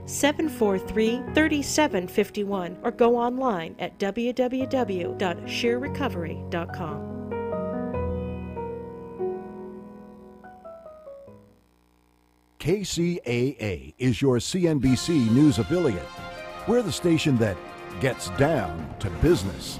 888-743-3751 or go online at www.sharerecovery.com. KCAA is your CNBC News affiliate. We're the station that gets down to business.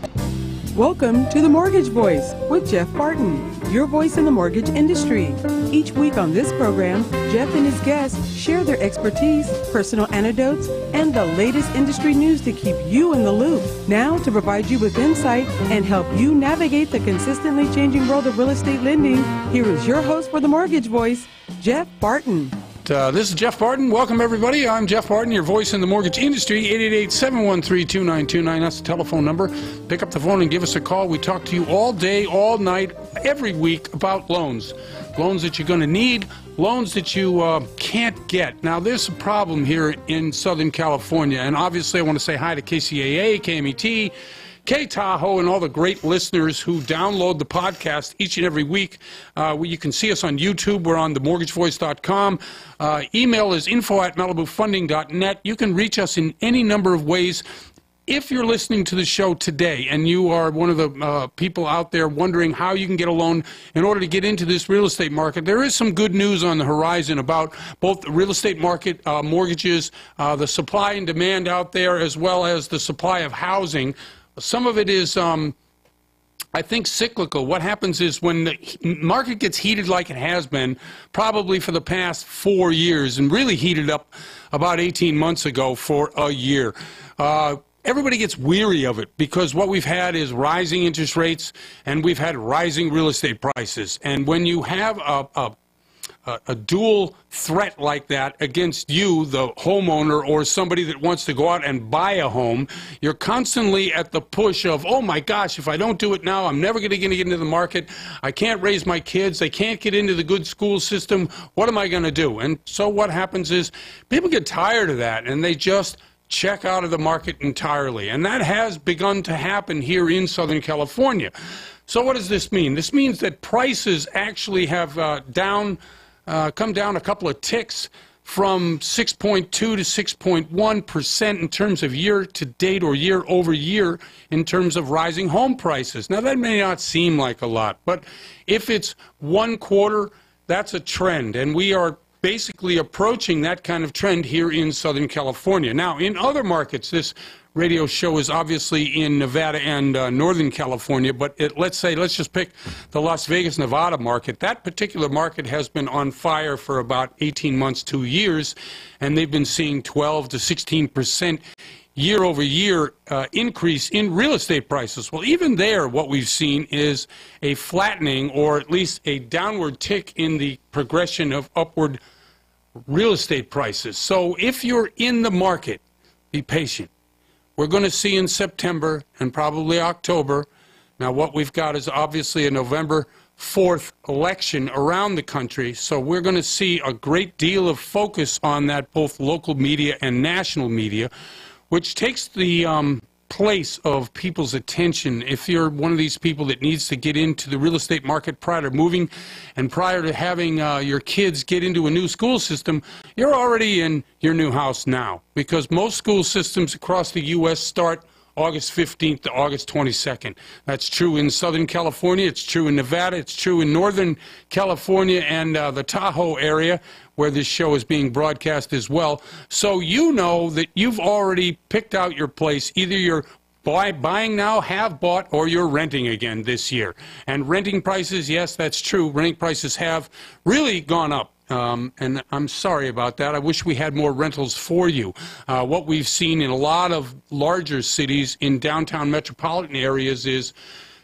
Welcome to The Mortgage Voice with Jeff Barton, your voice in the mortgage industry. Each week on this program, Jeff and his guests share their expertise, personal anecdotes, and the latest industry news to keep you in the loop. Now, to provide you with insight and help you navigate the consistently changing world of real estate lending, here is your host for The Mortgage Voice, Jeff Barton. This is Jeff Barton. Welcome, everybody. I'm Jeff Barton, your voice in the mortgage industry. 888-713-2929. That's the telephone number. Pick up the phone and give us a call. We talk to you all day, all night, every week about loans. Loans that you're going to need, loans that you can't get. Now, there's a problem here in Southern California, and obviously I want to say hi to KCAA, KMET, K-Tahoe, and all the great listeners who download the podcast each and every week. You can see us on YouTube. We're on themortgagevoice.com. Email is info@malibufunding.net. You can reach us in any number of ways. If you're listening to the show today and you are one of the people out there wondering how you can get a loan in order to get into this real estate market, there is some good news on the horizon about both the real estate market, mortgages, the supply and demand out there, as well as the supply of housing. Some of it is, I think, cyclical. What happens is when the market gets heated like it has been probably for the past 4 years and really heated up about 18 months ago for a year, everybody gets weary of it because what we've had is rising interest rates and we've had rising real estate prices. And when you have a dual threat like that against you, the homeowner, or somebody that wants to go out and buy a home, you're constantly at the push of, oh my gosh, if I don't do it now, I'm never going to get into the market. I can't raise my kids. They can't get into the good school system. What am I going to do? And so what happens is people get tired of that and they just check out of the market entirely. And that has begun to happen here in Southern California. So what does this mean? This means that prices actually have come down a couple of ticks from 6.2 to 6.1% in terms of year-to-date or year-over-year in terms of rising home prices. Now, that may not seem like a lot, but if it's 1 quarter, that's a trend, and we are basically approaching that kind of trend here in Southern California. Now, in other markets, this radio show is obviously in Nevada and Northern California, but let's just pick the Las Vegas, Nevada market. That particular market has been on fire for about 18 months, 2 years, and they've been seeing 12 to 16% year-over-year increase in real estate prices. Well, even there, what we've seen is a flattening or at least a downward tick in the progression of upward real estate prices. So if you're in the market, be patient. We're going to see in September and probably October. Now, what we've got is obviously a November 4th election around the country, so we're going to see a great deal of focus on that, both local media and national media, which takes the place of people's attention. If you're one of these people that needs to get into the real estate market prior to moving and prior to having your kids get into a new school system, you're already in your new house now, because most school systems across the U.S. start August 15th to August 22nd. That's true in Southern California, it's true in Nevada, it's true in Northern California and the Tahoe area, where this show is being broadcast as well. So you know that you've already picked out your place. Either you're buying now, have bought, or you're renting again this year. And renting prices, yes, that's true. Renting prices have really gone up. And I'm sorry about that. I wish we had more rentals for you. What we've seen in a lot of larger cities in downtown metropolitan areas is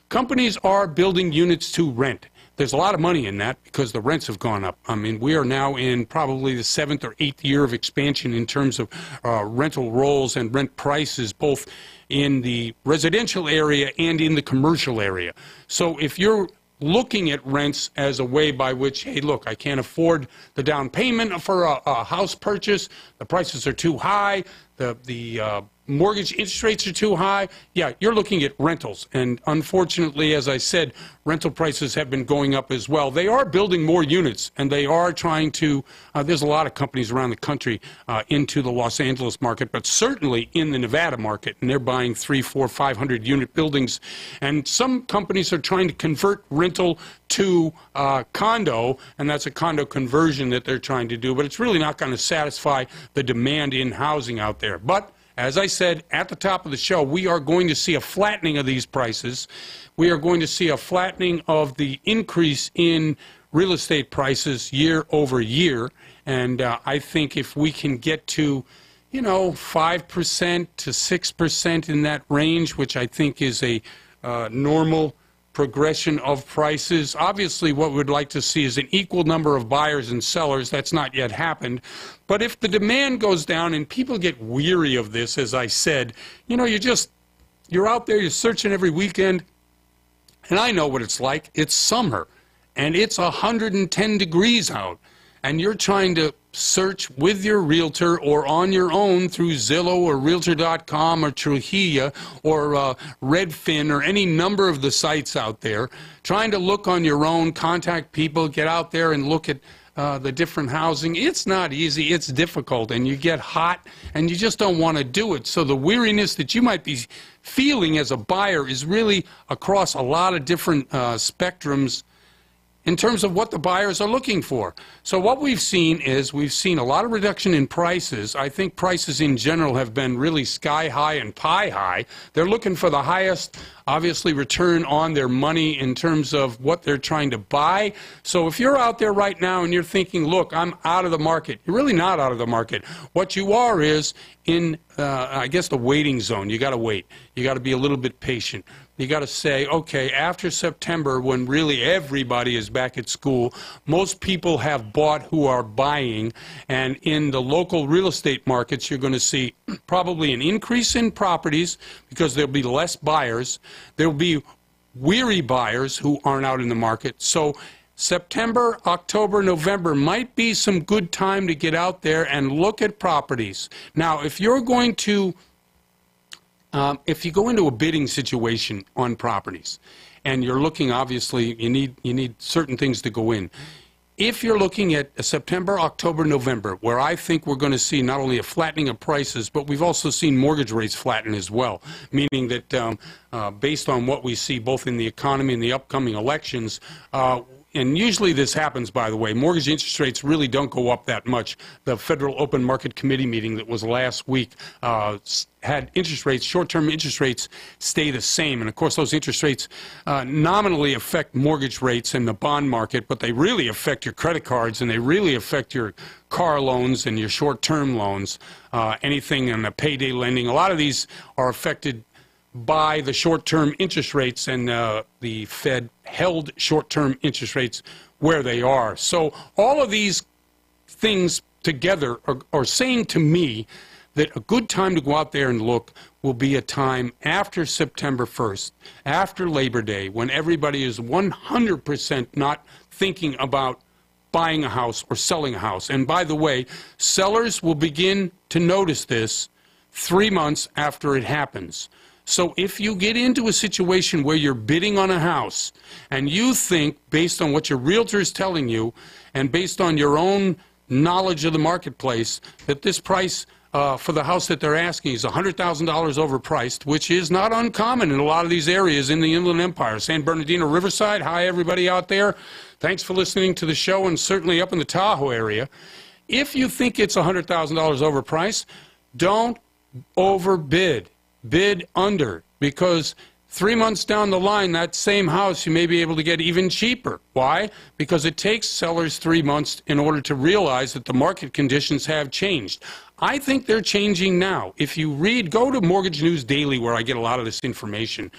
companies are building units to rent. There's a lot of money in that because the rents have gone up. I mean, we are now in probably the 7th or 8th year of expansion in terms of rental rolls and rent prices, both in the residential area and in the commercial area. So if you're looking at rents as a way by which, hey, look, I can't afford the down payment for a house purchase, the prices are too high, the mortgage interest rates are too high, yeah, you're looking at rentals. And unfortunately, as I said, rental prices have been going up as well. They are building more units, and they are trying to, there's a lot of companies around the country into the Los Angeles market, but certainly in the Nevada market, and they're buying 300, 400, 500 unit buildings. And some companies are trying to convert rental to condo, and that's a condo conversion that they're trying to do, but it's really not going to satisfy the demand in housing out there. But as I said at the top of the show, we are going to see a flattening of these prices. We are going to see a flattening of the increase in real estate prices year over year. And I think if we can get to, 5% to 6% in that range, which I think is a normal progression of prices. Obviously, what we'd like to see is an equal number of buyers and sellers. That's not yet happened. But if the demand goes down and people get weary of this, as I said, you're out there, you're searching every weekend, and I know what it's like. It's summer, and it's 110 degrees out, and you're trying to search with your realtor or on your own through Zillow or Realtor.com or Trujillo or Redfin or any number of the sites out there, trying to look on your own, contact people, get out there and look at the different housing. It's not easy. It's difficult, and you get hot, and you just don't want to do it. So the weariness that you might be feeling as a buyer is really across a lot of different spectrums in terms of what the buyers are looking for. So what we've seen is we've seen a lot of reduction in prices. I think prices in general have been really sky high and pie high. They're looking for the highest, obviously, return on their money in terms of what they're trying to buy. So if you're out there right now and you're thinking, look, I'm out of the market, you're really not out of the market. What you are is in, I guess, the waiting zone. You got to wait. You got to be a little bit patient. You got to say, okay, after September, when really everybody is back at school, most people have bought who are buying, and in the local real estate markets, you're going to see probably an increase in properties because there'll be less buyers. There'll be weary buyers who aren't out in the market. So September, October, November might be some good time to get out there and look at properties. Now, if you're going to if you go into a bidding situation on properties, and you're looking, obviously, you need certain things to go in. If you're looking at September, October, November, where I think we're going to see not only a flattening of prices, but we've also seen mortgage rates flatten as well, meaning that based on what we see both in the economy and the upcoming elections, and usually this happens, by the way, mortgage interest rates really don't go up that much. The Federal Open Market Committee meeting that was last week had interest rates, short-term interest rates, stay the same. And, of course, those interest rates nominally affect mortgage rates and the bond market, but they really affect your credit cards, and they really affect your car loans and your short-term loans, anything in the payday lending. A lot of these are affected by the short-term interest rates, and the Fed held short-term interest rates where they are. So all of these things together are saying to me that a good time to go out there and look will be a time after September 1st, after Labor Day, when everybody is 100% not thinking about buying a house or selling a house. And by the way, sellers will begin to notice this 3 months after it happens. So if you get into a situation where you're bidding on a house and you think, based on what your realtor is telling you and based on your own knowledge of the marketplace, that this price for the house that they're asking is $100,000 overpriced, which is not uncommon in a lot of these areas in the Inland Empire. San Bernardino, Riverside, hi everybody out there. Thanks for listening to the show, and certainly up in the Tahoe area. If you think it's $100,000 overpriced, don't overbid. Bid under, because 3 months down the line, that same house you may be able to get even cheaper. Why? Because it takes sellers 3 months in order to realize that the market conditions have changed. I think they're changing now. If you read, go to Mortgage News Daily, where I get a lot of this information.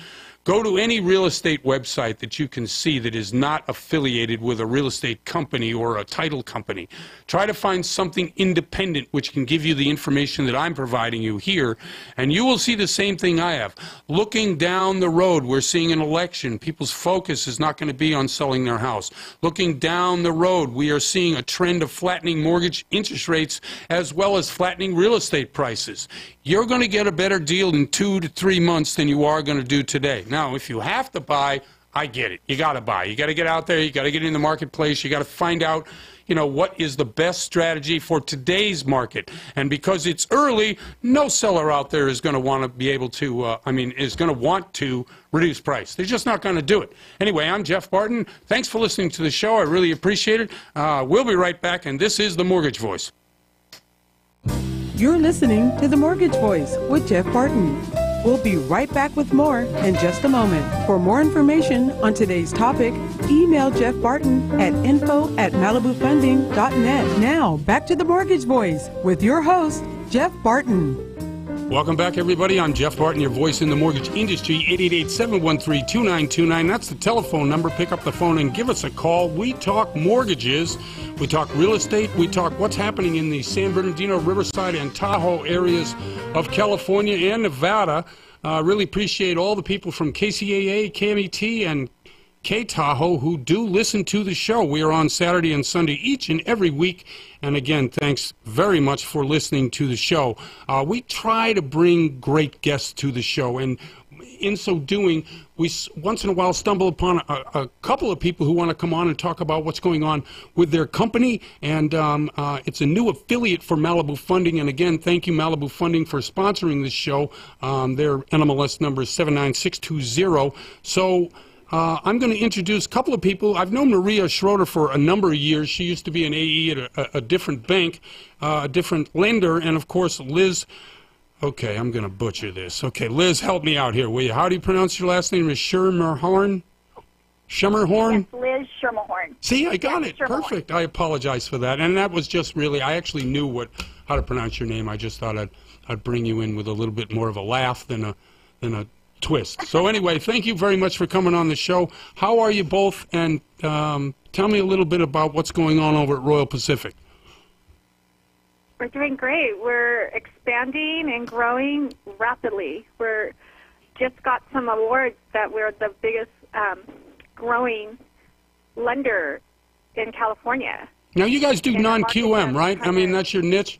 Go to any real estate website that you can see that is not affiliated with a real estate company or a title company. Try to find something independent which can give you the information that I'm providing you here, and you will see the same thing I have. Looking down the road, we're seeing an election. People's focus is not going to be on selling their house. Looking down the road, we are seeing a trend of flattening mortgage interest rates as well as flattening real estate prices. You're going to get a better deal in 2 to 3 months than you are going to do today. Now, if you have to buy, I get it. You got to buy. You got to get out there. You got to get in the marketplace. You got to find out, you know, what is the best strategy for today's market. And because it's early, no seller out there is going to want to be able to, is going to want to reduce price. They're just not going to do it. Anyway, I'm Jeff Barton. Thanks for listening to the show. I really appreciate it. We'll be right back, and this is The Mortgage Voice. You're listening to The Mortgage Voice with Jeff Barton. We'll be right back with more in just a moment. For more information on today's topic, email Jeff Barton at info@malibufunding.net. Now, back to The Mortgage Voice with your host, Jeff Barton. Welcome back, everybody. I'm Jeff Barton, your voice in the mortgage industry. 888-713-2929. That's the telephone number. Pick up the phone and give us a call. We talk mortgages. We talk real estate. We talk what's happening in the San Bernardino, Riverside, and Tahoe areas of California and Nevada. Really appreciate all the people from KCAA, KMET, and K-Tahoe who do listen to the show. We are on Saturday and Sunday each and every week. And again, thanks very much for listening to the show. We try to bring great guests to the show, and in so doing, we once in a while stumble upon a couple of people who want to come on and talk about what's going on with their company, and it's a new affiliate for Malibu Funding. And again, thank you, Malibu Funding, for sponsoring this show. Their NMLS number is 79620. So I'm going to introduce a couple of people. I've known Maria Schroeder for a number of years. She used to be an AE at a different bank, a different lender, and of course Liz. Okay, I'm going to butcher this. Okay, Liz, help me out here, will you? How do you pronounce your last name? Is Schermerhorn? Schermerhorn? Yes, Liz Schermerhorn. See, I got it. Perfect. I apologize for that. And that was just really, I actually knew how to pronounce your name. I just thought I'd bring you in with a little bit more of a laugh than a twist. So anyway, thank you very much for coming on the show. How are you both? And tell me a little bit about what's going on over at Royal Pacific. We're doing great. We're expanding and growing rapidly. We're just got some awards that we're the biggest growing lender in California. Now, you guys do non-QM, right? I mean, that's your niche?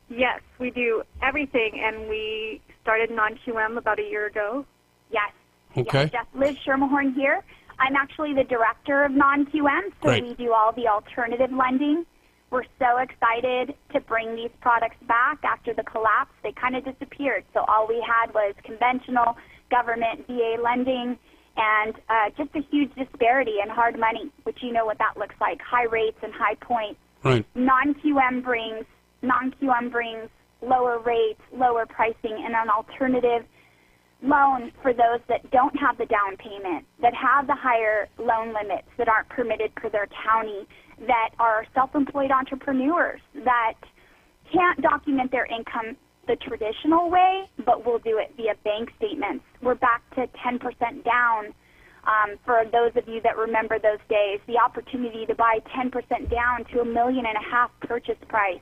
Yes, we do everything, and we started non-QM about a year ago. Yes. Okay. Yes, Liz Schermerhorn here. I'm actually the director of non-QM, so Great. We do all the alternative lending. We're so excited to bring these products back after the collapse. They kind of disappeared, so all we had was conventional government VA lending and just a huge disparity in hard money, which you know what that looks like, high rates and high points. Right. Non-QM brings lower rates, lower pricing, and an alternative loan for those that don't have the down payment, that have the higher loan limits that aren't permitted per their county, that are self-employed entrepreneurs that can't document their income the traditional way, but will do it via bank statements. We're back to 10% down. For those of you that remember those days, the opportunity to buy 10% down to $1.5 million purchase price,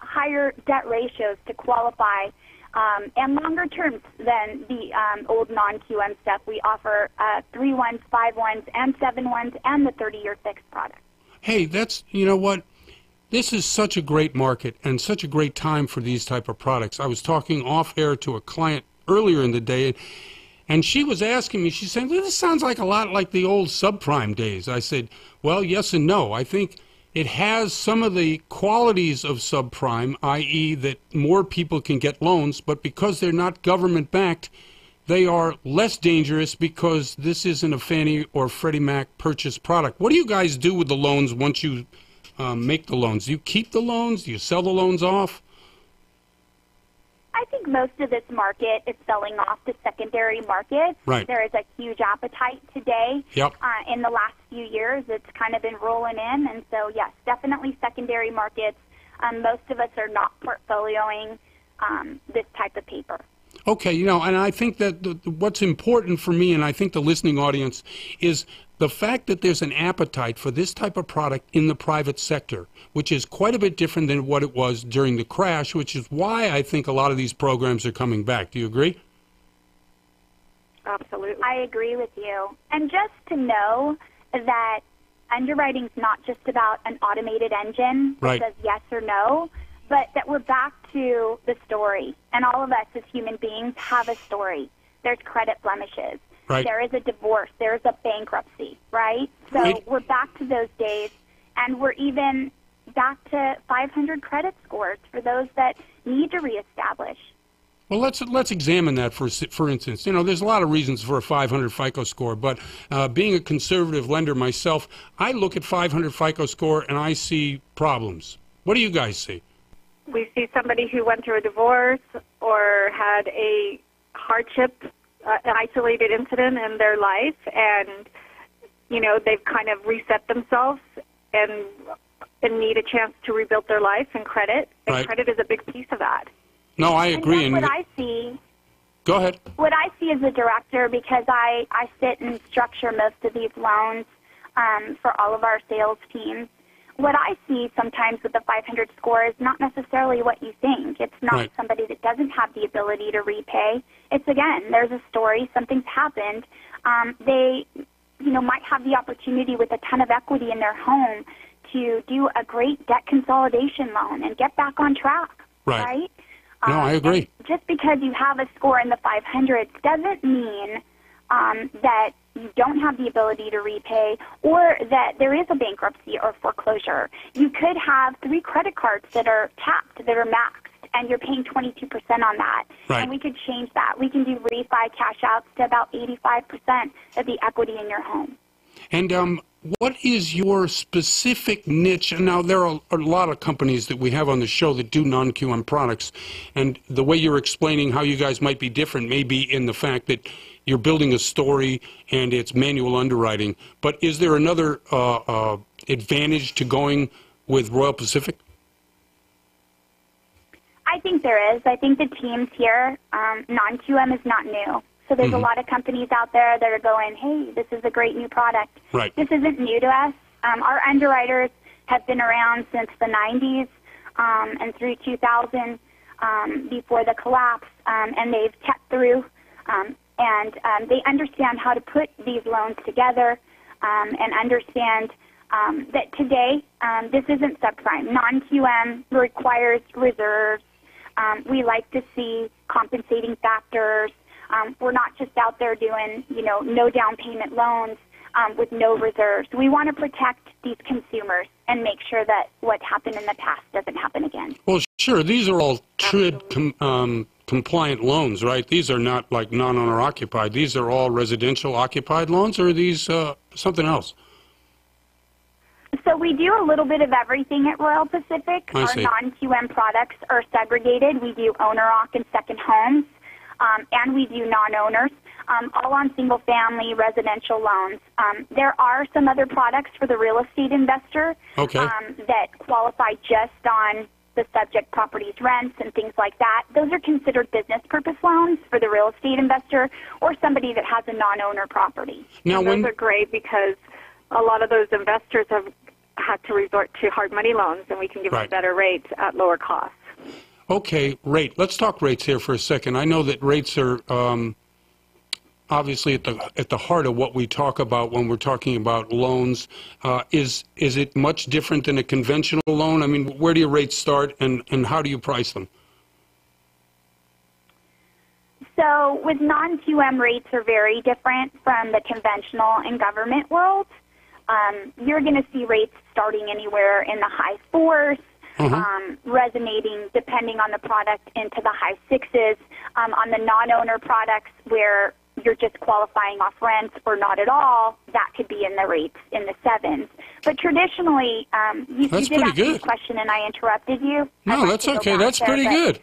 higher debt ratios to qualify, and longer terms than the old non-QM stuff. We offer 3-1s, 5-1s, and 7-1s, and the 30-year fixed product. Hey, you know what? This is such a great market and such a great time for these type of products. I was talking off air to a client earlier in the day, and she was asking me, she's saying, well, this sounds like a lot like the old subprime days. I said, well, yes and no. I think it has some of the qualities of subprime, i.e. that more people can get loans, but because they're not government-backed, they are less dangerous because this isn't a Fannie or Freddie Mac purchase product. What do you guys do with the loans once you make the loans? Do you keep the loans? Do you sell the loans off? I think most of this market is selling off to secondary markets. Right. There is a huge appetite today. Yep. In the last few years, it's kind of been rolling in. And so, yes, definitely secondary markets. Most of us are not portfolioing this type of paper. Okay, you know, and I think that what's important for me, and I think the listening audience, is the fact that there's an appetite for this type of product in the private sector, which is quite a bit different than what it was during the crash, which is why I think a lot of these programs are coming back. Do you agree? Absolutely. I agree with you. And just to know that underwriting's not just about an automated engine that says yes or no, but that we're back to the story. And all of us as human beings have a story. There's credit blemishes. Right. There is a divorce. There's a bankruptcy, right? So we're back to those days, and we're even back to 500 credit scores for those that need to reestablish. Well, let's examine that for instance. You know, there's a lot of reasons for a 500 FICO score, but being a conservative lender myself, I look at 500 FICO score and I see problems. What do you guys see? We see somebody who went through a divorce or had a hardship, an isolated incident in their life, and, you know, they've kind of reset themselves and need a chance to rebuild their life and credit. And credit is a big piece of that. No, I agree. And what I see... Go ahead. What I see as a director, because I sit and structure most of these loans for all of our sales teams, what I see sometimes with the 500 score is not necessarily what you think. It's not somebody that doesn't have the ability to repay. It's, again, there's a story, something's happened. They, you know, might have the opportunity with a ton of equity in their home to do a great debt consolidation loan and get back on track, right? No, I agree. Just because you have a score in the 500s doesn't mean that you don't have the ability to repay or that there is a bankruptcy or foreclosure. You could have 3 credit cards that are tapped, that are maxed, and you're paying 22% on that. And we could change that. We can do refi cash outs to about 85% of the equity in your home. And what is your specific niche? Now, there are a lot of companies that we have on the show that do non-QM products, and the way you're explaining how you guys might be different may be in the fact that you're building a story and it's manual underwriting. But is there another advantage to going with Royal Pacific? I think there is. I think the teams here, non-QM is not new. So there's a lot of companies out there that are going, hey, this is a great new product. This isn't new to us. Our underwriters have been around since the 90s and through 2000 before the collapse, and they've kept through, and they understand how to put these loans together and understand that today this isn't subprime. Non-QM requires reserves. We like to see compensating factors. We're not just out there doing, you know, no down payment loans with no reserves. We want to protect these consumers and make sure that what happened in the past doesn't happen again. Well, sure. These are all TRID compliant loans, right? These are not like non-owner occupied. These are all residential occupied loans, or are these something else? So we do a little bit of everything at Royal Pacific. Our non-QM products are segregated. We do owner-occ and second homes. And we do non-owners, all on single-family residential loans. There are some other products for the real estate investor that qualify just on the subject properties rents and things like that. Those are considered business purpose loans for the real estate investor or somebody that has a non-owner property. Now, those are great because a lot of those investors have had to resort to hard money loans, and we can give them better rates at lower costs. Okay, rate. Let's talk rates here for a second. I know that rates are obviously at the heart of what we talk about when we're talking about loans. Is it much different than a conventional loan? I mean, where do your rates start, and how do you price them? So with non-QM, rates are very different from the conventional and government world. You're going to see rates starting anywhere in the high 4s. Resonating, depending on the product, into the high 6s. On the non-owner products where you're just qualifying off rents or not at all, that could be in the rates in the 7s. But traditionally, you did ask me a question and I interrupted you. No, that's okay. That's pretty good.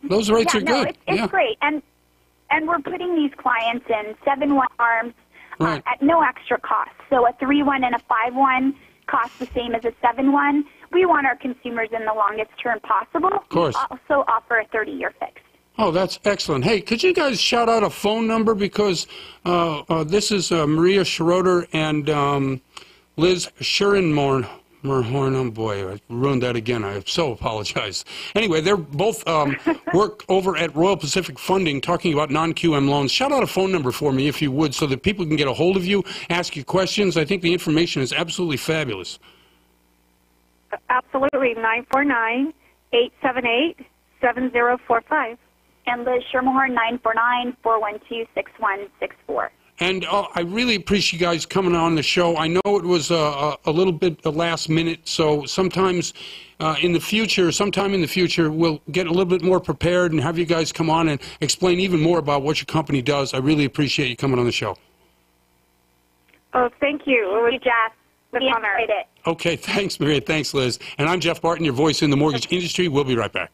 Those rates are good. It's great. And we're putting these clients in 7-1 arms at no extra cost. So a 3-1 and a 5-1 cost the same as a 7-1. We want our consumers in the longest term possible. Of course. We also offer a 30-year fixed. Oh, that's excellent. Hey, could you guys shout out a phone number? Because this is Maria Schroeder and Liz Schurenmorn. Oh boy, I ruined that again. I so apologize. Anyway, they're both work over at Royal Pacific Funding talking about non-QM loans. Shout out a phone number for me, if you would, so that people can get a hold of you, ask you questions. I think the information is absolutely fabulous. Absolutely. 949-878-7045. And Liz Schermerhorn, 949-412-6164. And I really appreciate you guys coming on the show. I know it was a little bit the last minute, so sometimes sometime in the future, we'll get a little bit more prepared and have you guys come on and explain even more about what your company does. I really appreciate you coming on the show. Oh, thank you. Thank you, Jeff. We honor. enjoyed it. Okay, thanks, Maria. Thanks, Liz. And I'm Jeff Barton, your voice in the mortgage industry. We'll be right back.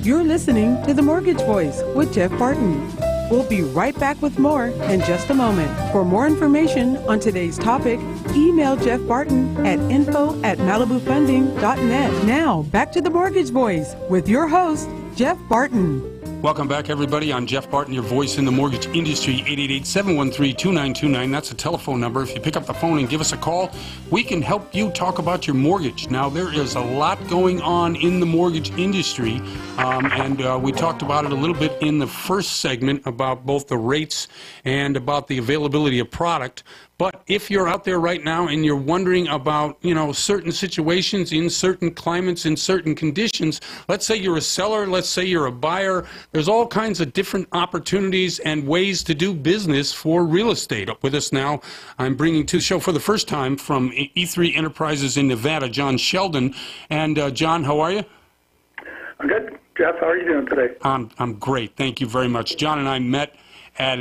You're listening to The Mortgage Voice with Jeff Barton. We'll be right back with more in just a moment. For more information on today's topic, email Jeff Barton at info@malibufunding.net. Now, back to The Mortgage Voice with your host, Jeff Barton. Welcome back, everybody. I'm Jeff Barton, your voice in the mortgage industry, 888-713-2929. That's a telephone number. If you pick up the phone and give us a call, we can help you talk about your mortgage. Now, there is a lot going on in the mortgage industry, and we talked about it a little bit in the first segment about both the rates and about the availability of product. But if you're out there right now and you're wondering about, certain situations in certain climates, in certain conditions, let's say you're a seller, let's say you're a buyer, there's all kinds of different opportunities and ways to do business for real estate. Up with us now, I'm bringing to the show for the first time from E3 Enterprises in Nevada, John Sheldon. And John, how are you? I'm good. Jeff, how are you doing today? I'm great. Thank you very much. John and I met at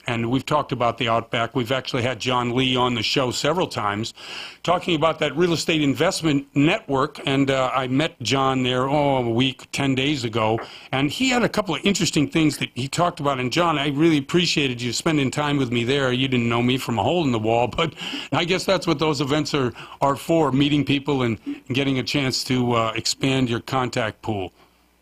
and we've talked about the Outback. We've actually had John Lee on the show several times talking about that real estate investment network. And I met John there, a week, 10 days ago. And he had a couple of interesting things that he talked about. And John, I really appreciated you spending time with me there. You didn't know me from a hole in the wall, but I guess that's what those events are for, meeting people and getting a chance to expand your contact pool.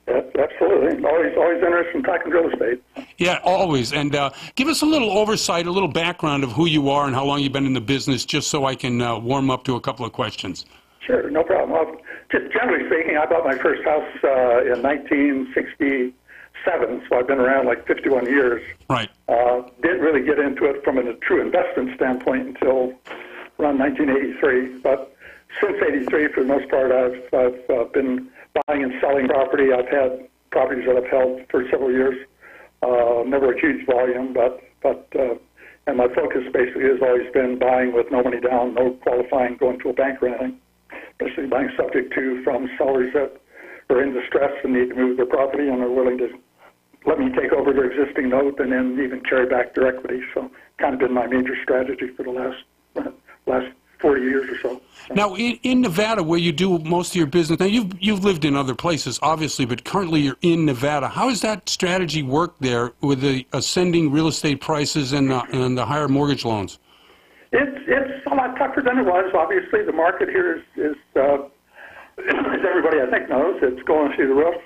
Absolutely. Always interested in talking real estate. Yeah, always. And give us a little oversight, a little background of who you are and how long you've been in the business, just so I can warm up to a couple of questions. Sure, no problem. Well, just generally speaking, I bought my first house in 1967, so I've been around like 51 years. Right. Didn't really get into it from a true investment standpoint until around 1983. But since 83, for the most part, I've been buying and selling property. I've had properties that I've held for several years. Never a huge volume, but and my focus basically has always been buying with no money down, no qualifying, going to a bank or anything. Basically buying subject to from sellers that are in distress and need to move their property and are willing to let me take over their existing note and then even carry back their equity. So kind of been my major strategy for the last 40 years or so. Now, in Nevada, where you do most of your business, now you've lived in other places, obviously, but currently you're in Nevada. How does that strategy work there with the ascending real estate prices and the higher mortgage loans? It's a lot tougher than it was. Obviously, the market here is as everybody I think knows, it's going through the roof.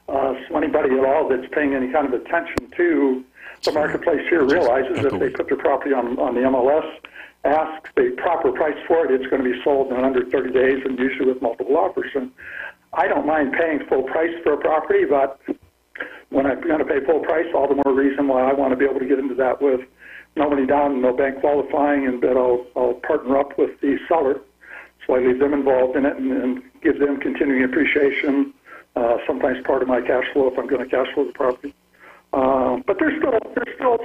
So anybody at all that's paying any kind of attention to the marketplace here realizes if they put their property on the MLS, ask the proper price for it, it's going to be sold in under 30 days and usually with multiple offers. And I don't mind paying full price for a property, but when I'm going to pay full price, all the more reason why I want to be able to get into that with no money down, no bank qualifying, and that I'll partner up with the seller. So I leave them involved in it and give them continuing appreciation, sometimes part of my cash flow if I'm going to cash flow the property. But there's still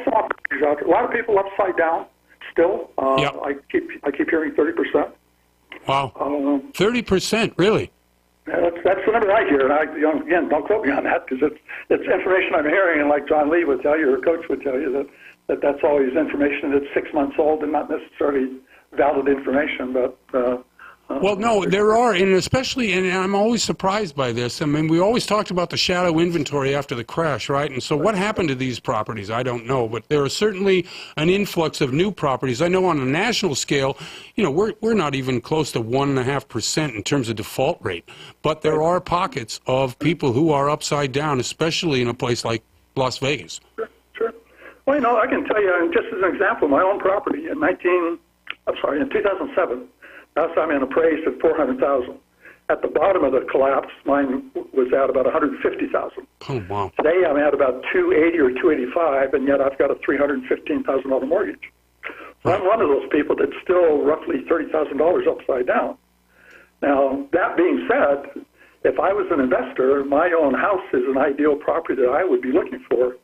some opportunities out there. A lot of people upside down. Still, yep. I keep hearing 30%. Wow, 30%, really? Yeah, that's the number I hear, and again, don't quote me on that because it's information I'm hearing, and like John Lee would tell you, or a coach would tell you that's always information that's 6 months old and not necessarily valid information. But Well, no, there are, and especially, and I'm always surprised by this. I mean, we always talked about the shadow inventory after the crash, right? And so what happened to these properties? I don't know, but there is certainly an influx of new properties. I know on a national scale, you know, we're not even close to 1.5% in terms of default rate, but there are pockets of people who are upside down, especially in a place like Las Vegas. Sure. Well, you know, I can tell you, and just as an example, my own property in 2007. Last time I appraised at $400,000. At the bottom of the collapse, mine was at about $150,000. Oh, wow. Today I'm at about $280 or $285, and yet I've got a $315,000 mortgage. So I'm one of those people that's still roughly $30,000 upside down. Now, that being said, if I was an investor, my own house is an ideal property that I would be looking for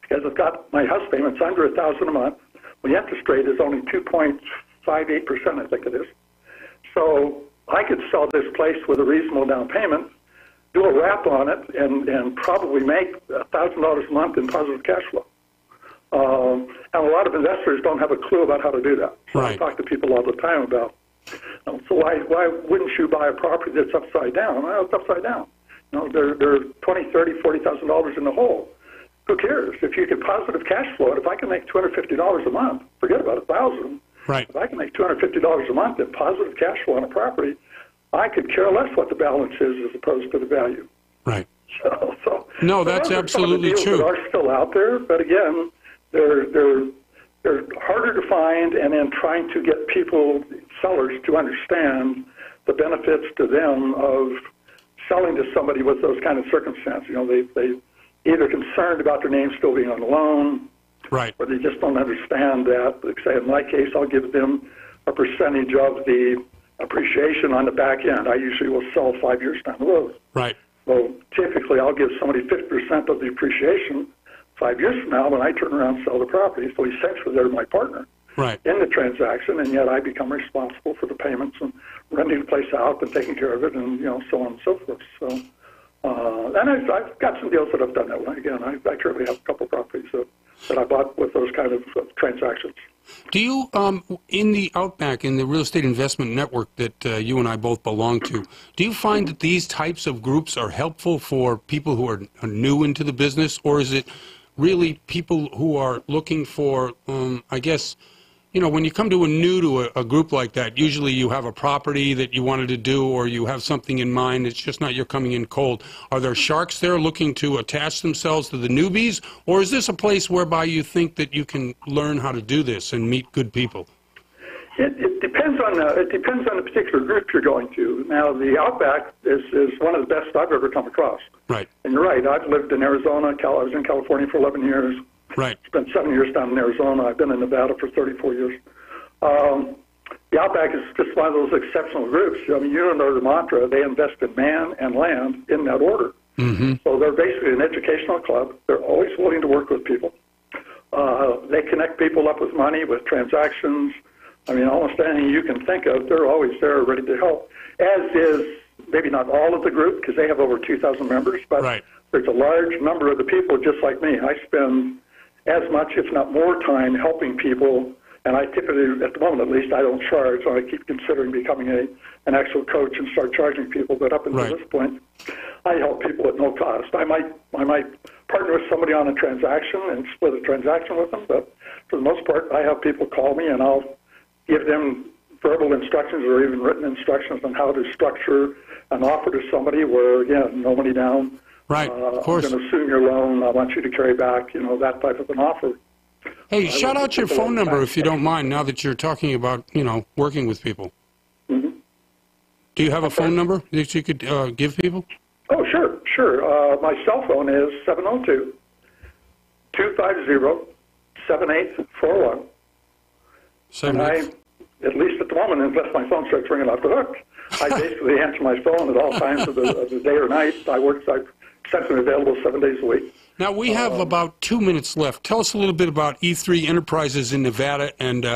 because I've got my house payments under $1,000 a month. The interest rate is only 2.58%, I think it is. So I could sell this place with a reasonable down payment, do a wrap on it, and probably make $1,000 a month in positive cash flow. And a lot of investors don't have a clue about how to do that. So right. I talk to people all the time about, so why wouldn't you buy a property that's upside down? Well, it's upside down. You know, they're $20,000, $30,000, $40,000 in the hole. Who cares? If you get positive cash flow, if I can make $250 a month, forget about $1,000. Right. If I can make $250 a month in positive cash flow on a property, I could care less what the balance is as opposed to the value. Right. So no, that's absolutely true. That are still out there, but again, they're harder to find, and then trying to get sellers to understand the benefits to them of selling to somebody with those kind of circumstances. You know, they either concerned about their name still being on the loan, right, or they just don't understand that. Like say, in my case, I'll give them a percentage of the appreciation on the back end. I usually will sell 5 years down the road. Right. So typically, I'll give somebody 50% of the appreciation 5 years from now when I turn around and sell the property. So essentially, they're my partner right. in the transaction, and yet I become responsible for the payments and renting the place out and taking care of it, and so on and so forth. So. And I've got some deals that I've done that way. Again, I currently have a couple properties that I bought with those kind of transactions. Do you, in the Outback, in the real estate investment network that you and I both belong to, do you find that these types of groups are helpful for people who are new into the business, or is it really people who are looking for, I guess, when you come to a group like that, usually you have a property that you wanted to do or you have something in mind. It's just not you're coming in cold. Are there sharks there looking to attach themselves to the newbies? Or is this a place whereby you think that you can learn how to do this and meet good people? It depends on the particular group you're going to. Now, the Outback is one of the best I've ever come across. Right. And you're right. I've lived in Arizona. I was in California for 11 years. Right. Spent 7 years down in Arizona. I've been in Nevada for 34 years. The Outback is just one of those exceptional groups. I mean, you know the mantra, they invest in man and land in that order. Mm-hmm. So they're basically an educational club. They're always willing to work with people. They connect people up with money, with transactions. I mean, almost anything you can think of, they're always there ready to help, as is maybe not all of the group, because they have over 2,000 members, but right. There's a large number of the people just like me. I spend as much, if not more, time helping people, and I typically, at the moment at least, I don't charge, so I keep considering becoming an actual coach and start charging people, but up until this point, I help people at no cost. I might partner with somebody on a transaction and split a transaction with them, but for the most part, I have people call me, and I'll give them verbal instructions or even written instructions on how to structure an offer to somebody where, again, no money down. Right, of course. I'm going to assume your loan. I want you to carry back, that type of an offer. Hey, shout out your phone number if you don't mind, now that you're talking about, working with people. Mm-hmm. Do you have a phone number that you could give people? Oh, sure. My cell phone is 702-250-7841. And I, at least at the moment, unless my phone starts ringing off the hook, I basically answer my phone at all times of the day or night. I'm essentially available 7 days a week. Now, we have about 2 minutes left. Tell us a little bit about E3 Enterprises in Nevada and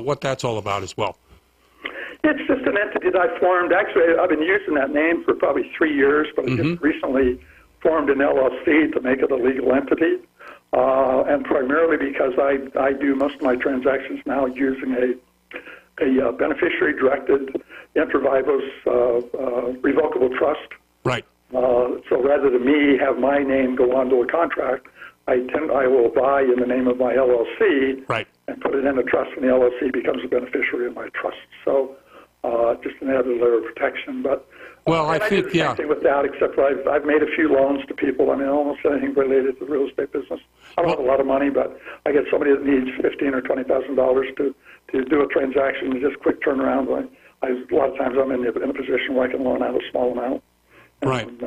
what that's all about as well. It's just an entity that I formed. Actually, I've been using that name for probably 3 years, but I just recently formed an LLC to make it a legal entity. And primarily because I do most of my transactions now using a beneficiary-directed inter vivos revocable trust. Right. So rather than me have my name go onto a contract, I will buy in the name of my LLC right. and put it in a trust, and the LLC becomes a beneficiary of my trust. So just an added layer of protection. But I think, do the same thing with that, except I've made a few loans to people. I mean, almost anything related to the real estate business. I don't have a lot of money, but I get somebody that needs $15,000 or $20,000 to do a transaction, just quick turnaround. A lot of times I'm in a position where I can loan out a small amount. Right. And,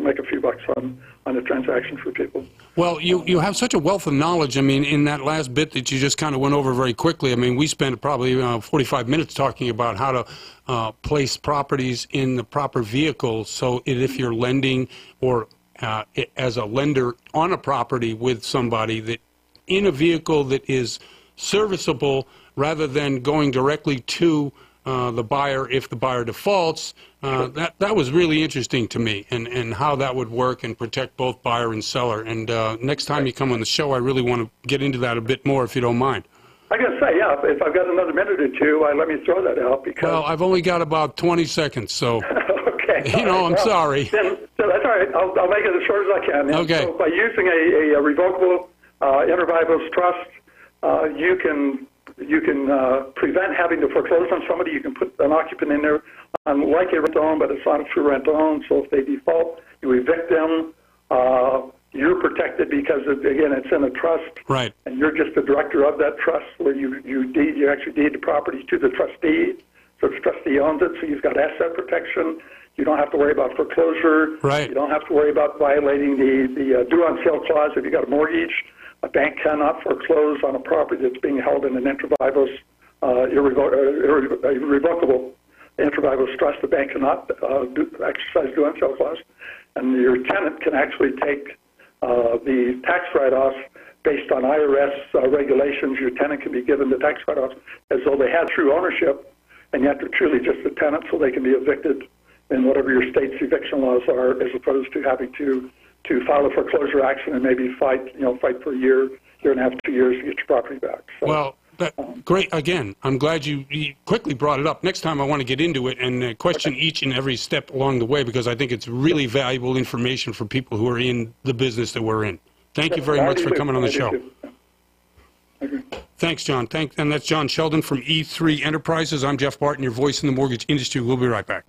make a few bucks on the transaction for people. Well, you have such a wealth of knowledge. I mean, in that last bit that you just kind of went over very quickly, I mean, we spent probably 45 minutes talking about how to place properties in the proper vehicle. So if you're lending or as a lender on a property with somebody, that in a vehicle that is serviceable rather than going directly to the buyer if the buyer defaults. That was really interesting to me, and how that would work and protect both buyer and seller. And next time you come on the show, I really want to get into that a bit more, if you don't mind. I got to say, yeah, if I've got another minute or two, let me throw that out. Because well, I've only got about 20 seconds, so okay. I'm sorry. So that's all right. I'll make it as short as I can. Okay. So by using a revocable inter vivos trust, you can prevent having to foreclose on somebody. You can put an occupant in there like a rent-to-own, but it's not a true rent-to-own. So if they default, you evict them. You're protected because, again, it's in a trust. Right. And you're just the director of that trust, where you actually deed the property to the trustee. So the trustee owns it, so you've got asset protection. You don't have to worry about foreclosure. Right. You don't have to worry about violating the due-on-sale clause if you've got a mortgage. A bank cannot foreclose on a property that's being held in an inter vivos irrevocable inter vivos trust. The bank cannot exercise due-on-sale clause. And your tenant can actually take the tax write-offs based on IRS regulations. Your tenant can be given the tax write-offs as though they had true ownership, and yet they're truly just a tenant, so they can be evicted in whatever your state's eviction laws are, as opposed to having to file a foreclosure action and maybe fight for a year and a half, 2 years to get your property back. So, well, great. Again, I'm glad you quickly brought it up. Next time I want to get into it and question each and every step along the way, because I think it's really valuable information for people who are in the business that we're in. Thank you very much for coming on the show. Thanks, John. And that's John Sheldon from E3 Enterprises. I'm Jeff Barton, your voice in the mortgage industry. We'll be right back.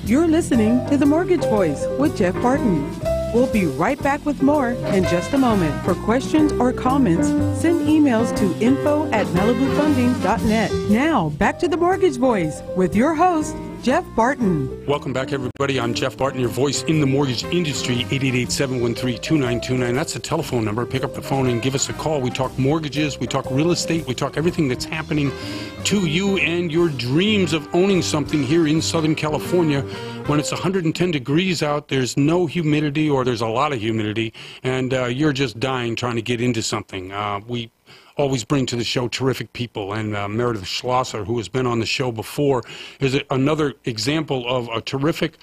You're listening to The Mortgage Voice with Jeff Barton. We'll be right back with more in just a moment. For questions or comments, send emails to info@malibufunding.net. Now, back to The Mortgage Voice with your host, Jeff Barton. Welcome back, everybody. I'm Jeff Barton, your voice in the mortgage industry, 888-713-2929. That's the telephone number. Pick up the phone and give us a call. We talk mortgages, we talk real estate, we talk everything that's happening to you and your dreams of owning something here in Southern California. When it's 110 degrees out, there's no humidity, or there's a lot of humidity, and you're just dying trying to get into something. We always bring to the show terrific people, and Meredith Schlosser, who has been on the show before, is another example of a terrific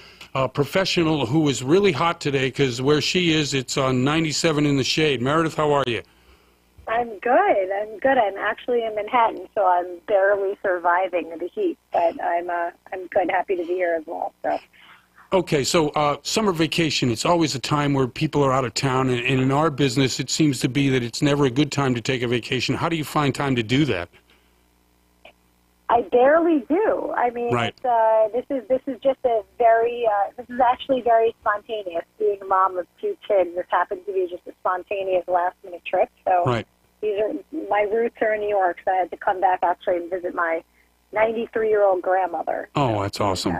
professional who is really hot today, because where she is, it's 97 in the shade. Meredith, how are you? I'm good. I'm actually in Manhattan, so I'm barely surviving the heat, but I'm good. Happy to be here as well. So. Okay, so summer vacation, it's always a time where people are out of town, and in our business, it seems to be that it's never a good time to take a vacation. How do you find time to do that? I barely do. I mean, right. This is just a very this is actually very spontaneous. Being a mom of two kids, this happened to be just a spontaneous last-minute trip. So right. My roots are in New York, so I had to come back actually and visit my 93-year-old grandmother. Oh, that's awesome.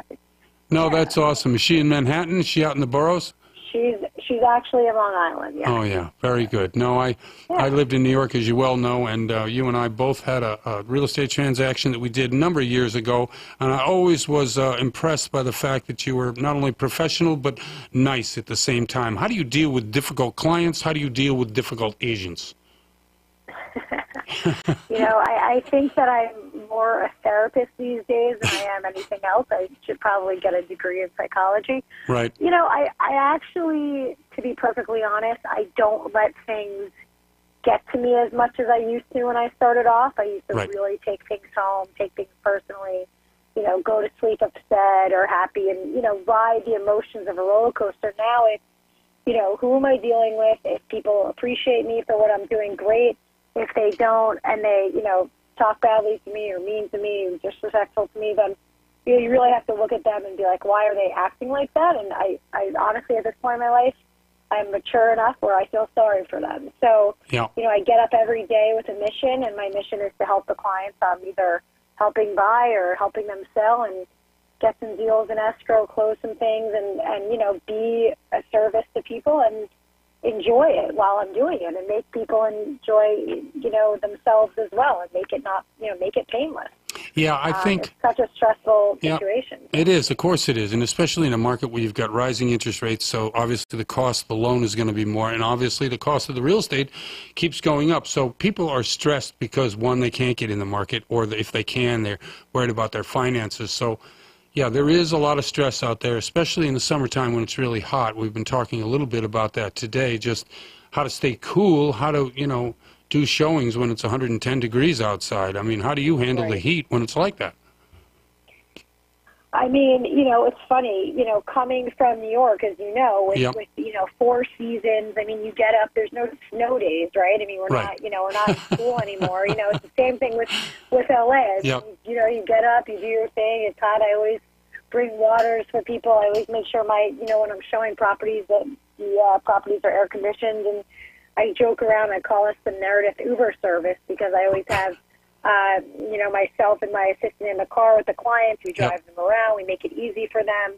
No, that's awesome. Is she in Manhattan? Is she out in the boroughs? She's actually in Long Island, yeah. Oh, yeah. Very good. No, I lived in New York, as you well know, and you and I both had a real estate transaction that we did a number of years ago, and I always was impressed by the fact that you were not only professional, but nice at the same time. How do you deal with difficult clients? How do you deal with difficult agents? I think that I'm more a therapist these days than I am anything else. I should probably get a degree in psychology. Right. I actually, to be perfectly honest, I don't let things get to me as much as I used to when I started off. I used to Right. really take things home, take things personally, go to sleep upset or happy and, ride the emotions of a roller coaster. Now it's, who am I dealing with? If people appreciate me for what I'm doing, great. If they don't and they, talk badly to me or mean to me or disrespectful to me, then you really have to look at them and be like, why are they acting like that? And I honestly, at this point in my life, I'm mature enough where I feel sorry for them. So, Yeah. I get up every day with a mission, and my mission is to help the clients. I'm either helping buy or helping them sell and get some deals in escrow, close some things, and be a service to people and enjoy it while I'm doing it and make people enjoy, themselves as well and make it not, make it painless. Yeah, I think it's such a stressful situation. it is. Of course it is. And especially in a market where you've got rising interest rates. So obviously the cost of the loan is going to be more. And obviously the cost of the real estate keeps going up. So people are stressed because, one, they can't get in the market, or if they can, they're worried about their finances. So, yeah, there is a lot of stress out there, especially in the summertime when it's really hot. We've been talking a little bit about that today, just how to stay cool, how to, do showings when it's 110 degrees outside. I mean, how do you handle the heat when it's like that? I mean, it's funny, coming from New York, as you know, with 4 seasons. I mean, you get up, there's no snow days, right? I mean, we're not, we're not in school anymore. It's the same thing with LA. You get up, you do your thing. It's hot. I always bring waters for people. I always make sure when I'm showing properties that the properties are air conditioned, and I joke around. I call us the Meredith Uber service because I always have, myself and my assistant in the car with the clients. We drive them around. We make it easy for them.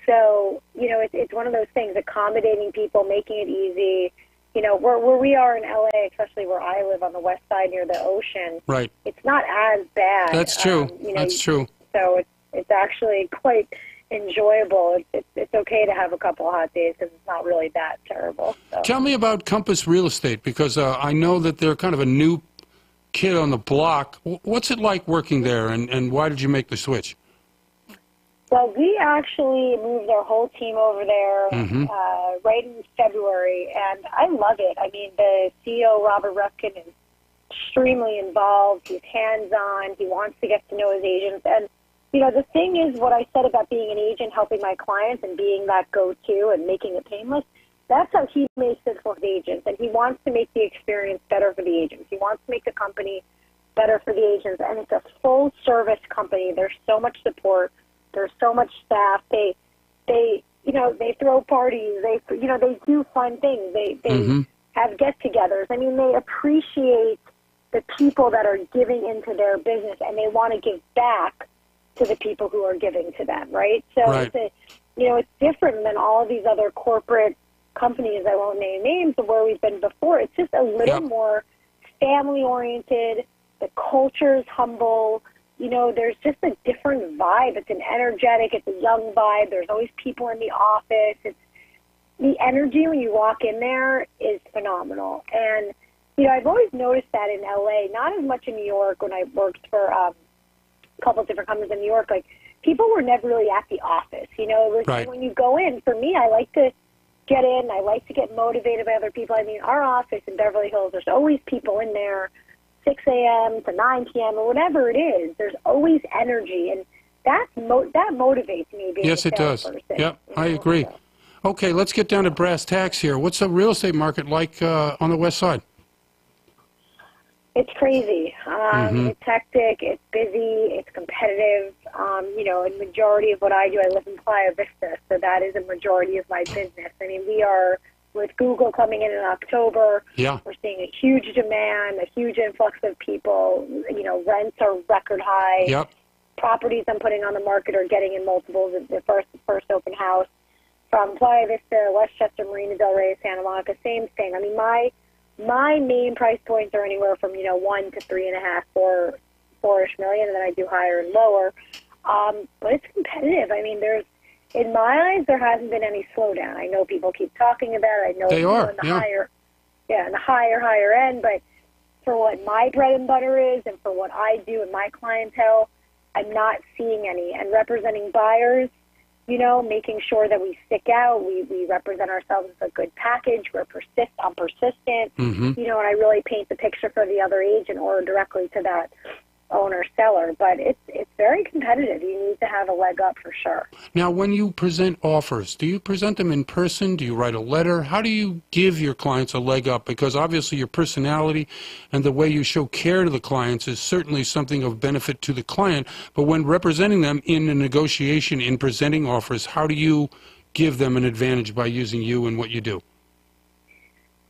So, it's one of those things, accommodating people, making it easy. Where we are in LA, especially where I live on the west side near the ocean, right? It's not as bad. That's true. That's true. So it's actually quite enjoyable. It's okay to have a couple of hot days because it's not really that terrible. So. Tell me about Compass Real Estate, because I know that they're kind of a new kid on the block. What's it like working there, and why did you make the switch? Well, we actually moved our whole team over there right in February, and I love it. I mean, the CEO, Robert Refkin, is extremely involved. He's hands-on. He wants to get to know his agents. And, the thing is, what I said about being an agent, helping my clients and being that go-to and making it painless, that's how he makes it for his agents. And he wants to make the experience better for the agents. He wants to make the company better for the agents. And it's a full-service company. There's so much support. There's so much staff. They throw parties. They do fun things. They have get-togethers. I mean, they appreciate the people that are giving into their business, and they want to give back to the people who are giving to them, right? So it's different than all of these other corporate companies. I won't name names of where we've been before. It's just a little more family-oriented. The culture is humble. There's just a different vibe. It's an energetic, it's a young vibe. There's always people in the office. The energy when you walk in there is phenomenal. And, I've always noticed that in LA, not as much in New York when I worked for a couple of different companies in New York. Like, people were never really at the office. It was when you go in, for me, I like to get in. I like to get motivated by other people. I mean, our office in Beverly Hills, there's always people in there. 6 a.m. to 9 p.m. or whatever it is, there's always energy, and that motivates me. Yes, it does. Yep, I agree. Okay, let's get down to brass tacks here. What's the real estate market like on the west side? It's crazy. It's hectic. It's busy. It's competitive. A majority of what I do, I live in Playa Vista, so that is a majority of my business. I mean, we are. With Google coming in October, we're seeing a huge demand, a huge influx of people. Rents are record high. Yep. Properties I'm putting on the market are getting in multiples. The first open house from Playa Vista, Westchester, Marina Del Rey, Santa Monica, same thing. I mean, my main price points are anywhere from 1 to 3.5, 4-ish million, and then I do higher and lower. But it's competitive. I mean, in my eyes, there hasn't been any slowdown. I know people keep talking about it. I know they are in the higher end. But for what my bread and butter is, and for what I do and my clientele, I'm not seeing any. And representing buyers, making sure that we stick out, we represent ourselves as a good package, I'm persistent, and I really paint the picture for the other agent or directly to that owner seller. But it's very competitive. You need to have a leg up for sure. Now, when you present offers, do you present them in person? Do you write a letter? How do you give your clients a leg up? Because obviously your personality and the way you show care to the clients is certainly something of benefit to the client. But when representing them in a negotiation, in presenting offers, how do you give them an advantage by using you and what you do?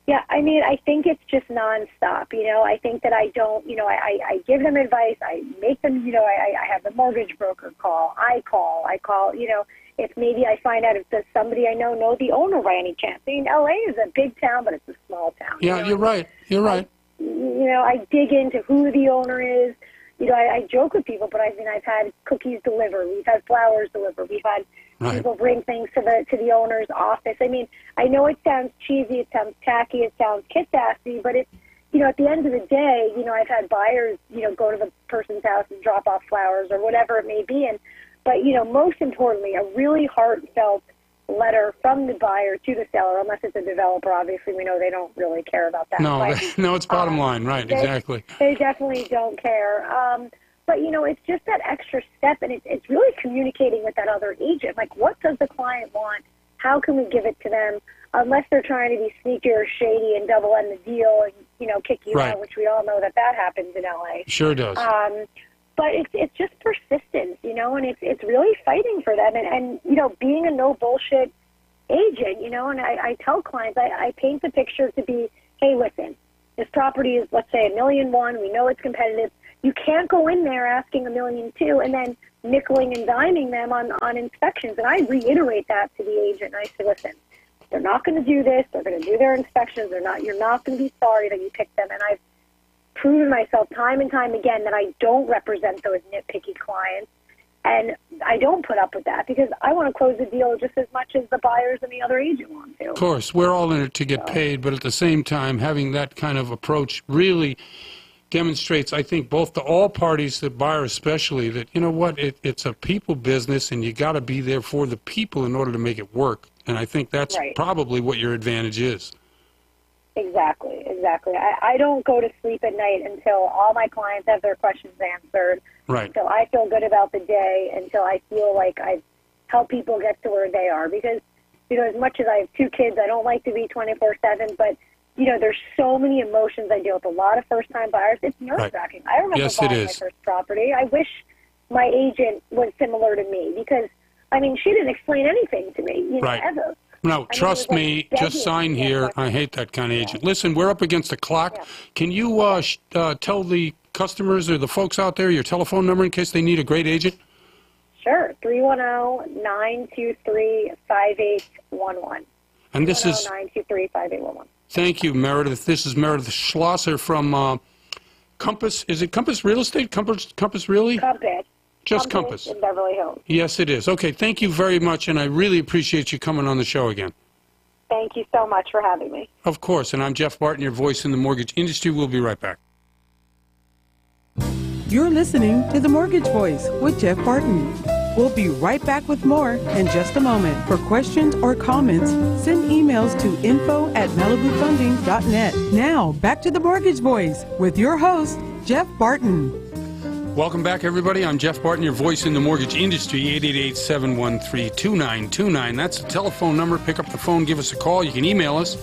Yeah, I mean, I think it's just nonstop. I think that I don't, I give them advice. I make them, I have the mortgage broker call. I call, if maybe I find out if there's somebody I know the owner by any chance. I mean, LA is a big town, but it's a small town. Yeah, you're right. You're right. I dig into who the owner is. I joke with people, but I've had cookies delivered. We've had flowers delivered. We've had people bring things to the owner's office. I mean, I know it sounds cheesy, it sounds tacky, it sounds kid-sassy, but it's, at the end of the day, I've had buyers, go to the person's house and drop off flowers or whatever it may be. But most importantly, a really heartfelt letter from the buyer to the seller, unless it's a developer. Obviously, we know they don't really care about that. No, no, it's bottom line, right, exactly. They definitely don't care. But, it's just that extra step, and it's really communicating with that other agent. Like, what does the client want? How can we give it to them? Unless they're trying to be sneaky or shady and double-end the deal and, kick you out, which we all know that happens in L.A. Sure does. But it's just persistence, and it's really fighting for them. And being a no-bullshit agent, and I tell clients, I paint the picture to be, hey, listen, this property is, let's say, $1.1 million. We know it's competitive. You can't go in there asking $1.2 million and then nickeling and diming them on inspections. And I reiterate that to the agent. And I say, listen, they're not going to do this. They're going to do their inspections. You're not going to be sorry that you picked them. And I've proven myself time and time again that I don't represent those nitpicky clients. And I don't put up with that because I want to close the deal just as much as the buyers and the other agent want to. Of course, we're all in it to get paid, but at the same time, having that kind of approach really demonstrates, I think, both to all parties, the buyer especially, that, it's a people business and you got to be there for the people in order to make it work. And I think that's probably what your advantage is. Exactly. I don't go to sleep at night until all my clients have their questions answered. Right. Until I feel good about the day, until I feel like I've helped people get to where they are. Because, as much as I have 2 kids, I don't like to be 24/7, but there's so many emotions. I deal with a lot of first-time buyers. It's nerve-wracking. I remember buying my first property. I wish my agent was similar to me because, she didn't explain anything to me, ever. No, trust me, just sign here. I hate that kind of agent. Listen, we're up against the clock. Yeah. Can you tell the customers or the folks out there your telephone number in case they need a great agent? Sure, 310-923-5811. And this is 923-5811. Thank you, Meredith. This is Meredith Schlosser from Compass. Is it Compass Real Estate? Compass Really? Compass. Just Compass. In Beverly Hills. Yes, it is. Okay, thank you very much, and I really appreciate you coming on the show again. Thank you so much for having me. Of course, and I'm Jeff Barton, your voice in the mortgage industry. We'll be right back. You're listening to The Mortgage Voice with Jeff Barton. We'll be right back with more in just a moment. For questions or comments, send emails to info@malibufunding.net. Now, back to The Mortgage Voice with your host, Jeff Barton. Welcome back, everybody. I'm Jeff Barton, your voice in the mortgage industry, 888-713-2929. That's the telephone number. Pick up the phone, give us a call. You can email us,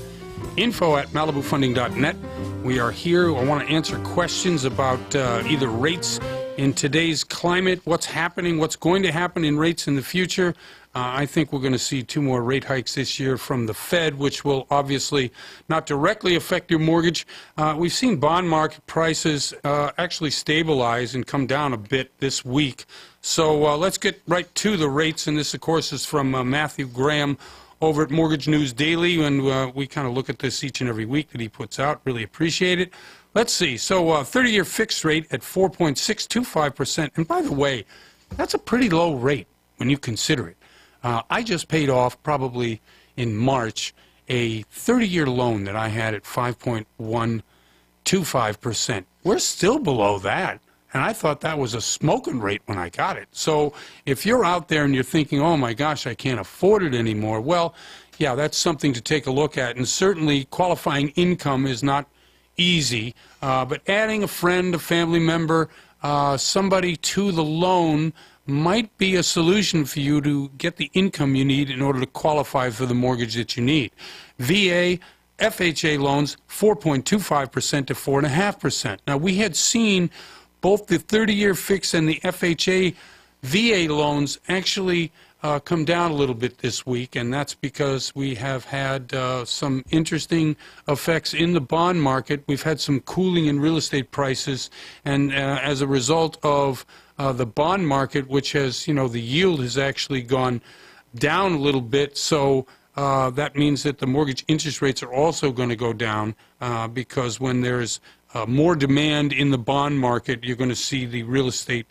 info@malibufunding.net. We are here. I want to answer questions about either rates in today's climate, what's happening, what's going to happen in rates in the future. I think we're going to see 2 more rate hikes this year from the Fed, which will obviously not directly affect your mortgage. We've seen bond market prices actually stabilize and come down a bit this week. So let's get right to the rates. And this, of course, is from Matthew Graham over at Mortgage News Daily. And we kind of look at this each and every week that he puts out. Really appreciate it. Let's see. So 30-year fixed rate at 4.625%. And by the way, that's a pretty low rate when you consider it. I just paid off probably in March a 30-year loan that I had at 5.125%. We're still below that And I thought that was a smoking rate when I got it. So if you're out there and you're thinking, oh my gosh, I can't afford it anymore, well, yeah, that's something to take a look at. And certainly qualifying income is not easy, but adding a friend, a family member, somebody to the loan might be a solution for you to get the income you need in order to qualify for the mortgage that you need. VA, FHA loans, 4.25% to 4.5%. Now, we had seen both the 30-year fix and the FHA VA loans actually come down a little bit this week, and that's because we have had some interesting effects in the bond market. We've had some cooling in real estate prices, and as a result of the bond market, which has, the yield has actually gone down a little bit, so that means that the mortgage interest rates are also going to go down because when there's more demand in the bond market, you're going to see the real estate,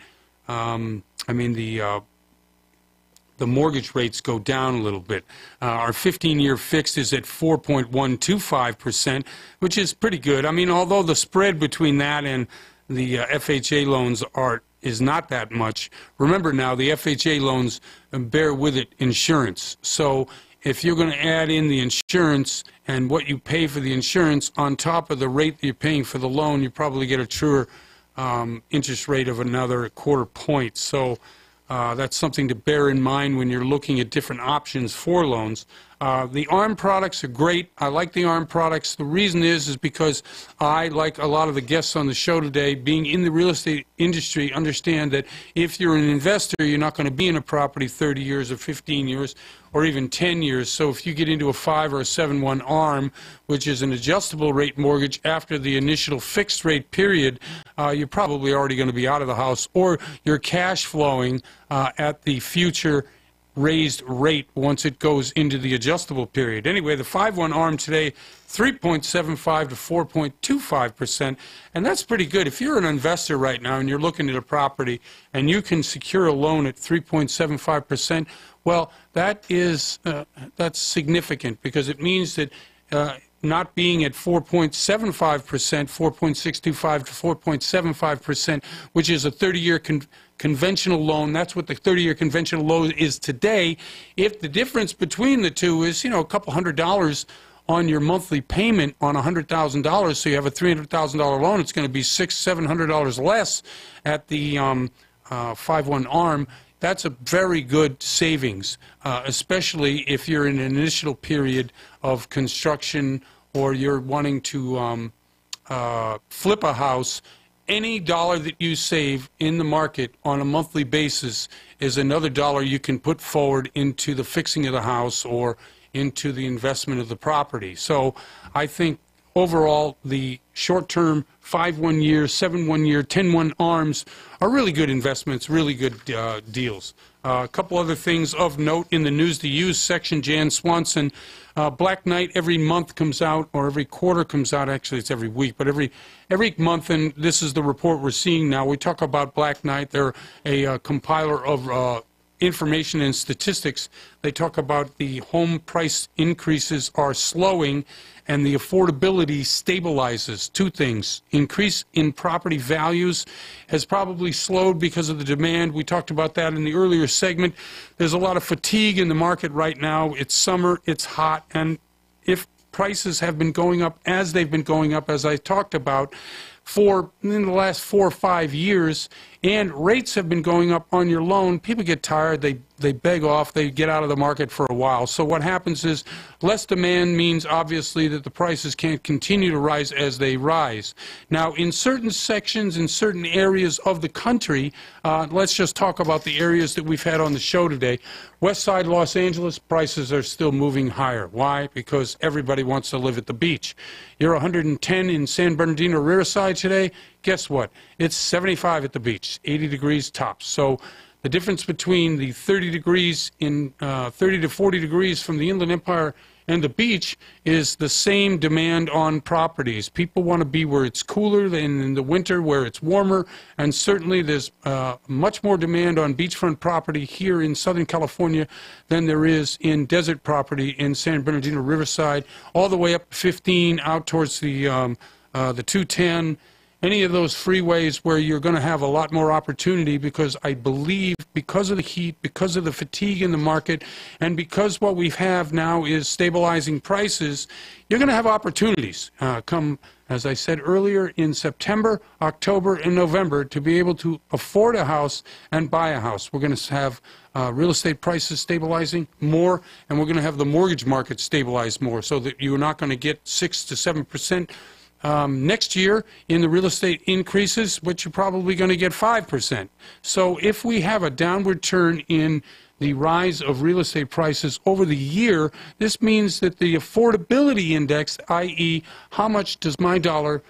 the mortgage rates go down a little bit. Our 15-year fixed is at 4.125%, which is pretty good. I mean, although the spread between that and the FHA loans is not that much. Remember now, the FHA loans bear with it insurance. So if you're going to add in the insurance and what you pay for the insurance on top of the rate that you're paying for the loan, you probably get a truer interest rate of another quarter point. So that's something to bear in mind when you're looking at different options for loans. The ARM products are great. I like the ARM products. The reason is because I, like a lot of the guests on the show today, being in the real estate industry, understand that if you're an investor, you're not going to be in a property 30 years or 15 years or even 10 years. So if you get into a 5 or a 7/1 ARM, which is an adjustable rate mortgage after the initial fixed rate period, you're probably already going to be out of the house, or you're cash flowing at the future raised rate once it goes into the adjustable period. Anyway, the 5/1 ARM today, 3.75 to 4.25%, and that's pretty good. If you're an investor right now and you're looking at a property and you can secure a loan at 3.75%, well, that's significant, because it means that not being at 4.75%, 4.625 to 4.75%, which is a 30-year conventional loan. That's what the 30-year conventional loan is today. If the difference between the two is, a couple $100 on your monthly payment on $100,000, so you have a $300,000 loan, it's going to be $600-700 less at the 5/1 ARM. That's a very good savings, especially if you're in an initial period of construction or you're wanting to flip a house. Any dollar that you save in the market on a monthly basis is another dollar you can put forward into the fixing of the house or into the investment of the property. So I think overall the short-term 5/1 year, 7/1 year, 10/1 ARMs are really good investments, really good deals. A couple other things of note in the News to Use section, Jan Swanson. Black Knight every month comes out, or every quarter comes out. Actually, it's every week, but every month, and this is the report we're seeing now. We talk about Black Knight. They're a compiler of information and statistics. They talk about the home price increases are slowing and the affordability stabilizes. Two things. Increase in property values has probably slowed because of the demand. We talked about that in the earlier segment. There's a lot of fatigue in the market right now. It's summer, it's hot, and if prices have been going up as they've been going up, as I talked about, in the last 4 or 5 years, and rates have been going up on your loan, people get tired, they beg off, they get out of the market for a while. So what happens is less demand means obviously that the prices can't continue to rise as they rise. Now, in certain sections, in certain areas of the country, let's just talk about the areas that we've had on the show today. West Side Los Angeles, prices are still moving higher. Why? Because everybody wants to live at the beach. You're 110 in San Bernardino Riverside today. Guess what? It's 75 at the beach, 80 degrees tops. So the difference between the 30 degrees in 30 to 40 degrees from the Inland Empire and the beach is the same demand on properties. People want to be where it's cooler than in the winter, where it's warmer, and certainly there's much more demand on beachfront property here in Southern California than there is in desert property in San Bernardino Riverside, all the way up to 15 out towards the 210. any of those freeways where you're going to have a lot more opportunity, because I believe because of the heat, because of the fatigue in the market, and because what we have now is stabilizing prices, you're going to have opportunities come, as I said earlier, in September, October, and November to be able to afford a house and buy a house. We're going to have real estate prices stabilizing more, and we're going to have the mortgage market stabilize more, so that you're not going to get 6 to 7% next year in the real estate increases, but you're probably going to get 5%. So if we have a downward turn in the rise of real estate prices over the year, this means that the affordability index, i.e., how much does my dollar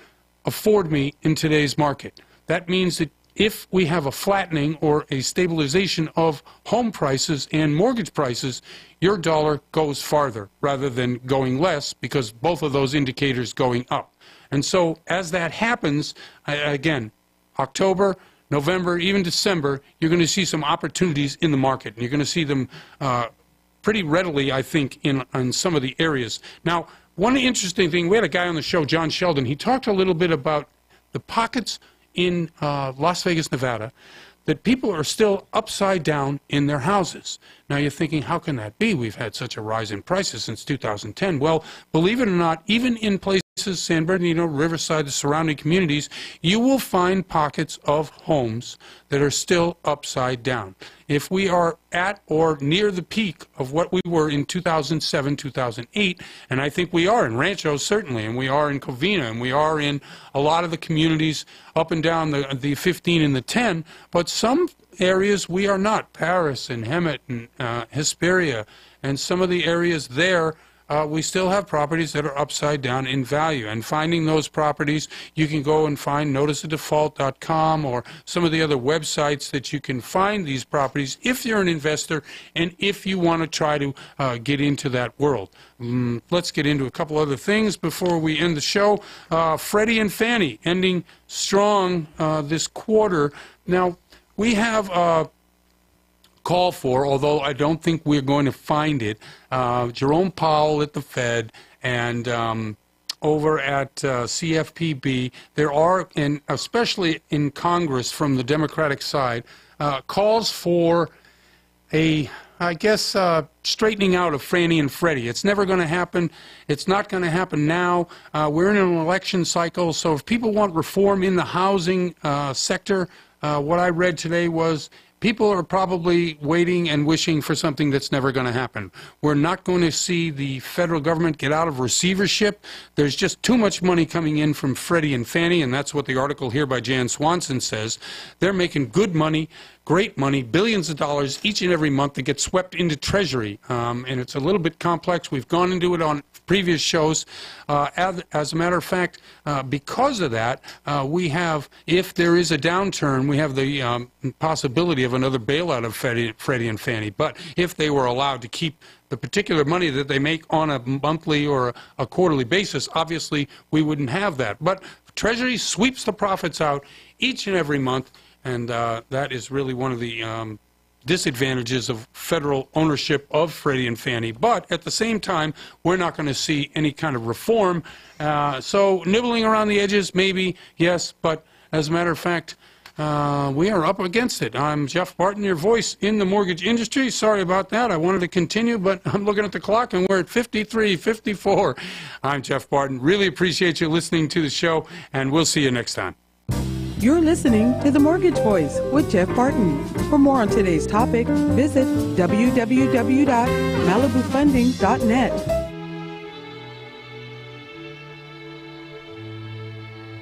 afford me in today's market, that means that if we have a flattening or a stabilization of home prices and mortgage prices, your dollar goes farther rather than going less, because both of those indicators going up. And so as that happens, again, October, November, even December, you're going to see some opportunities in the market. And you're going to see them pretty readily, I think, in some of the areas. Now, one interesting thing, we had a guy on the show, John Sheldon. He talked a little bit about the pockets in Las Vegas, Nevada, that people are still upside down in their houses. Now you're thinking, how can that be? We've had such a rise in prices since 2010. Well, believe it or not, even in places, San Bernardino, Riverside, the surrounding communities, you will find pockets of homes that are still upside down. If we are at or near the peak of what we were in 2007, 2008, and I think we are in Rancho certainly, and we are in Covina, and we are in a lot of the communities up and down the 15 and the 10, but some areas we are not. Paris and Hemet and Hesperia and some of the areas there, we still have properties that are upside down in value. And finding those properties, you can go and find noticeofdefault.com or some of the other websites that you can find these properties if you're an investor and if you want to try to get into that world. Let's get into a couple other things before we end the show. Freddie and Fannie ending strong this quarter. Now, we have a call for, although I don't think we're going to find it, Jerome Powell at the Fed and over at CFPB, there are, and especially in Congress from the Democratic side, calls for a, I guess, straightening out of Fannie and Freddie. It's never going to happen. It's not going to happen now. We're in an election cycle, so if people want reform in the housing sector, what I read today was people are probably waiting and wishing for something that's never going to happen. We're not going to see the federal government get out of receivership. There's just too much money coming in from Freddie and Fannie, and that's what the article here by Jan Swanson says. They're making good money, great money, billions of dollars each and every month that get swept into Treasury. And it's a little bit complex. We've gone into it on previous shows. As a matter of fact, because of that, we have, if there is a downturn, we have the possibility of another bailout of Freddie and Fannie. But if they were allowed to keep the particular money that they make on a monthly or a quarterly basis, obviously we wouldn't have that. But Treasury sweeps the profits out each and every month, and that is really one of the disadvantages of federal ownership of Freddie and Fannie. But at the same time, we're not going to see any kind of reform. So nibbling around the edges, maybe, yes, but as a matter of fact, we are up against it. I'm Jeff Barton, your voice in the mortgage industry. Sorry about that. I wanted to continue, but I'm looking at the clock, and we're at 53:54. I'm Jeff Barton. Really appreciate you listening to the show, and we'll see you next time. You're listening to The Mortgage Voice with Jeff Barton. For more on today's topic, visit www.malibufunding.net.